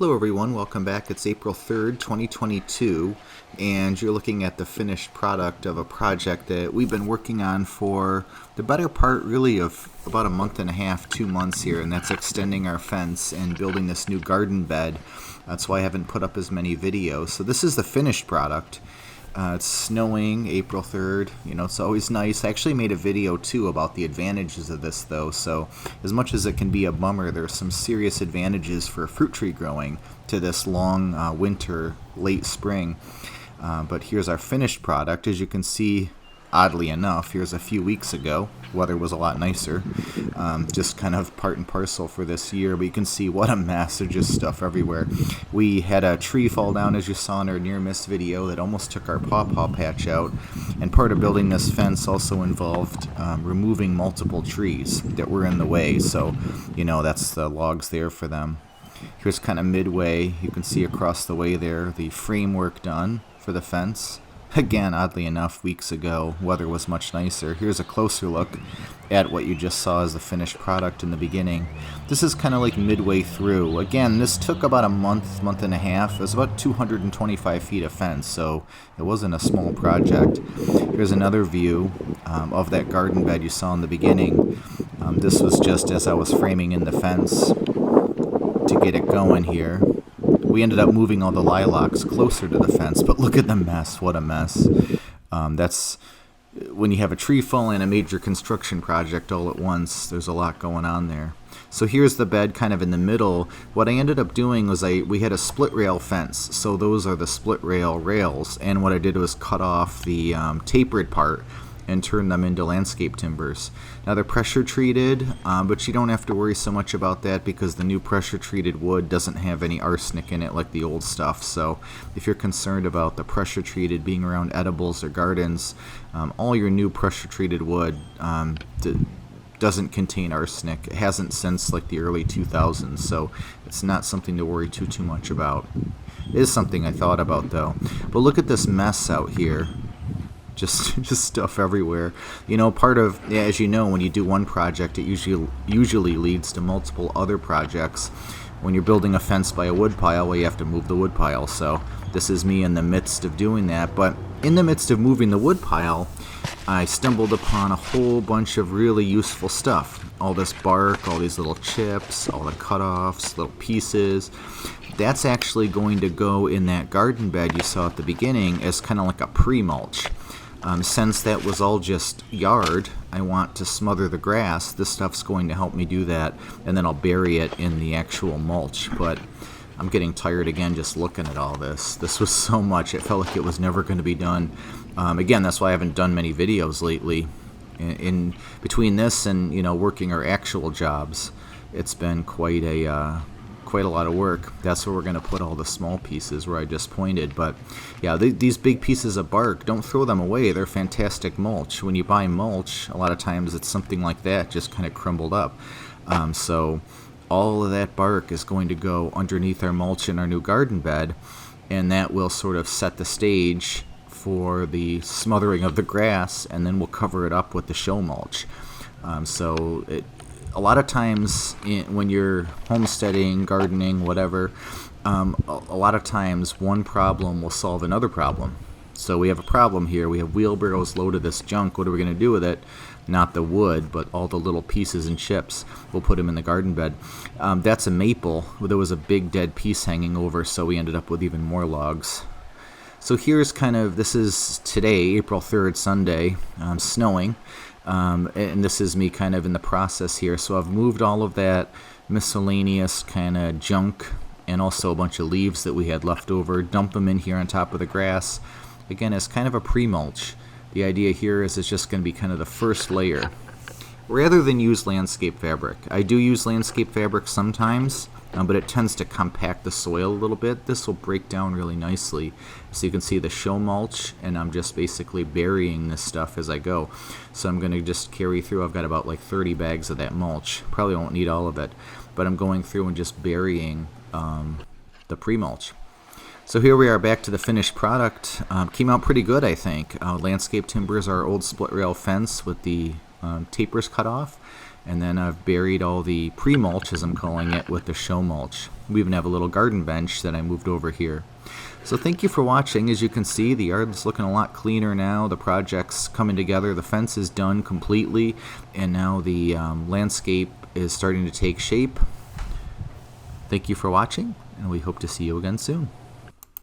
Hello everyone, welcome back. It's April 3rd, 2022, and you're looking at the finished product of a project that we've been working on for the better part really of about a month and a half, 2 months here, and that's extending our fence and building this new garden bed. That's why I haven't put up as many videos. So this is the finished product. It's snowing April 3rd. You know, it's always nice. I actually made a video too about the advantages of this though. So as much as it can be a bummer, there's some serious advantages for fruit tree growing to this long winter, late spring. But here's our finished product. As you can see, oddly enough, here's a few weeks ago. Weather was a lot nicer. Just kind of part and parcel for this year. But you can see what a mess. There's just stuff everywhere. We had a tree fall down, as you saw in our near miss video, that almost took our pawpaw patch out. And part of building this fence also involved removing multiple trees that were in the way. So, you know, that's the logs there for them. Here's kind of midway. You can see across the way there the framework done for the fence. Again, oddly enough, weeks ago, weather was much nicer. Here's a closer look at what you just saw as the finished product in the beginning. This is kind of like midway through. Again, this took about a month, month and a half. It was about 225 feet of fence, so it wasn't a small project. Here's another view of that garden bed you saw in the beginning. This was just as I was framing in the fence to get it going here. We ended up moving all the lilacs closer to the fence, but look at the mess. What a mess. That's when you have a tree fall and a major construction project all at once, there's a lot going on there. So here's the bed kind of in the middle. What I ended up doing was we had a split rail fence, so those are the split rail rails, and what I did was cut off the tapered part and turn them into landscape timbers. Now they're pressure treated, but you don't have to worry so much about that because the new pressure treated wood doesn't have any arsenic in it like the old stuff. So if you're concerned about the pressure treated being around edibles or gardens, all your new pressure treated wood doesn't contain arsenic. It hasn't since like the early 2000s, so it's not something to worry too much about. It is something I thought about though. But look at this mess out here. Just stuff everywhere. You know, as you know, when you do one project, it usually leads to multiple other projects. When you're building a fence by a wood pile, well, you have to move the wood pile. So this is me in the midst of doing that. But in the midst of moving the wood pile, I stumbled upon a whole bunch of really useful stuff. All this bark, all these little chips, all the cutoffs, little pieces. That's actually going to go in that garden bed you saw at the beginning as kind of like a pre-mulch. Since that was all just yard, I want to smother the grass. This stuff's going to help me do that, and then I'll bury it in the actual mulch. But I'm getting tired again just looking at all this. This was so much. It felt like it was never going to be done. Again, that's why I haven't done many videos lately. In between this and, you know, working our actual jobs, it's been quite a lot of work. That's where we're going to put all the small pieces where I just pointed. But yeah, these big pieces of bark, don't throw them away. They're fantastic mulch. When you buy mulch, a lot of times it's something like that, just kind of crumbled up. So all of that bark is going to go underneath our mulch in our new garden bed, and that will sort of set the stage for the smothering of the grass, and then we'll cover it up with the show mulch. A lot of times when you're homesteading, gardening, whatever, a lot of times one problem will solve another problem. So we have a problem here. We have wheelbarrows loaded of this junk. What are we going to do with it? Not the wood, but all the little pieces and chips. We'll put them in the garden bed. That's a maple. There was a big dead piece hanging over, so we ended up with even more logs. So here's this is today, April 3rd, Sunday, snowing. And this is me kind of in the process here. So I've moved all of that miscellaneous kind of junk and also a bunch of leaves that we had left over, dump them in here on top of the grass. Again, it's kind of a pre-mulch. The idea here is it's just going to be kind of the first layer. Rather than use landscape fabric. I do use landscape fabric sometimes, but it tends to compact the soil a little bit. This will break down really nicely. So you can see the show mulch, and I'm just basically burying this stuff as I go. So I'm going to just carry through. I've got about like 30 bags of that mulch. Probably won't need all of it, but I'm going through and just burying the pre-mulch. So here we are back to the finished product. Came out pretty good, I think. Landscape timbers, our old split rail fence with the tapers cut off. And then I've buried all the pre-mulch, as I'm calling it, with the show mulch. We even have a little garden bench that I moved over here. So thank you for watching. As you can see, the yard's looking a lot cleaner now. The project's coming together. The fence is done completely, and now the landscape is starting to take shape. Thank you for watching, and we hope to see you again soon.